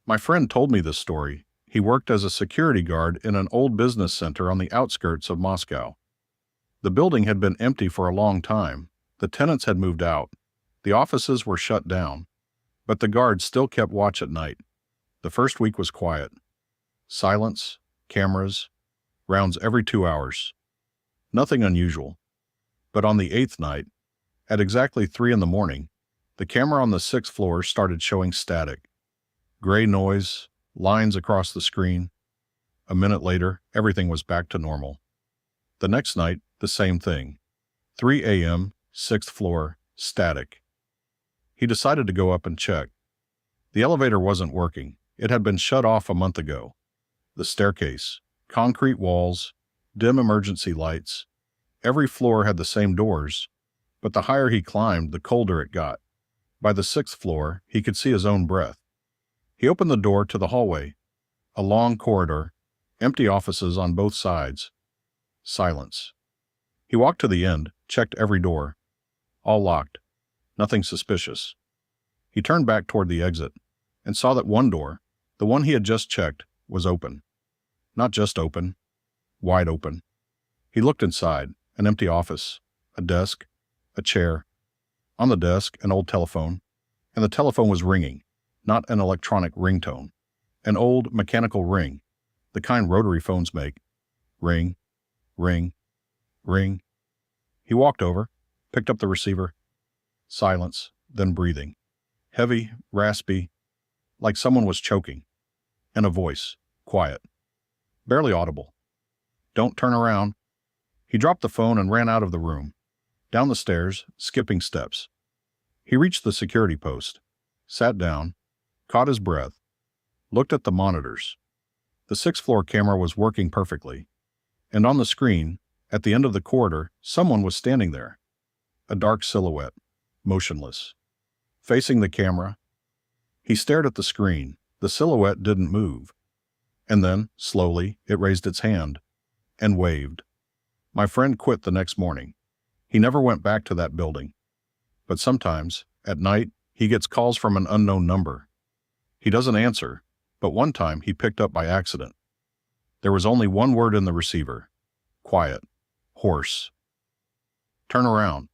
My friend told me this story. He worked as a security guard in an old business center on the outskirts of Moscow. The building had been empty for a long time. The tenants had moved out. The offices were shut down. But the guards still kept watch at night. The first week was quiet. Silence, cameras, rounds every 2 hours. Nothing unusual. But on the 8th night, at exactly 3 in the morning, the camera on the 6th floor started showing static. Gray noise, lines across the screen. A minute later, everything was back to normal. The next night, the same thing. 3 a.m., 6th floor, static. He decided to go up and check. The elevator wasn't working. It had been shut off a month ago. The staircase, concrete walls, dim emergency lights. Every floor had the same doors, but the higher he climbed, the colder it got. By the 6th floor, he could see his own breath. He opened the door to the hallway. A long corridor, empty offices on both sides. Silence. He walked to the end, checked every door. All locked. Nothing suspicious. He turned back toward the exit and saw that one door, the one he had just checked, was open. Not just open, wide open. He looked inside, an empty office, a desk, a chair. On the desk, an old telephone, and the telephone was ringing, not an electronic ringtone. An old mechanical ring, the kind rotary phones make. Ring, ring, ring. He walked over, picked up the receiver. Silence, then breathing. Heavy, raspy, like someone was choking. And a voice, quiet, barely audible. "Don't turn around." He dropped the phone and ran out of the room, down the stairs, skipping steps. He reached the security post, sat down, caught his breath, looked at the monitors. The 6th floor camera was working perfectly, and on the screen, at the end of the corridor, someone was standing there. A dark silhouette, motionless, facing the camera. He stared at the screen. The silhouette didn't move. And then, slowly, it raised its hand and waved. My friend quit the next morning. He never went back to that building. But sometimes, at night, he gets calls from an unknown number. He doesn't answer, but one time he picked up by accident. There was only one word in the receiver. Quiet. Hoarse. "Turn around."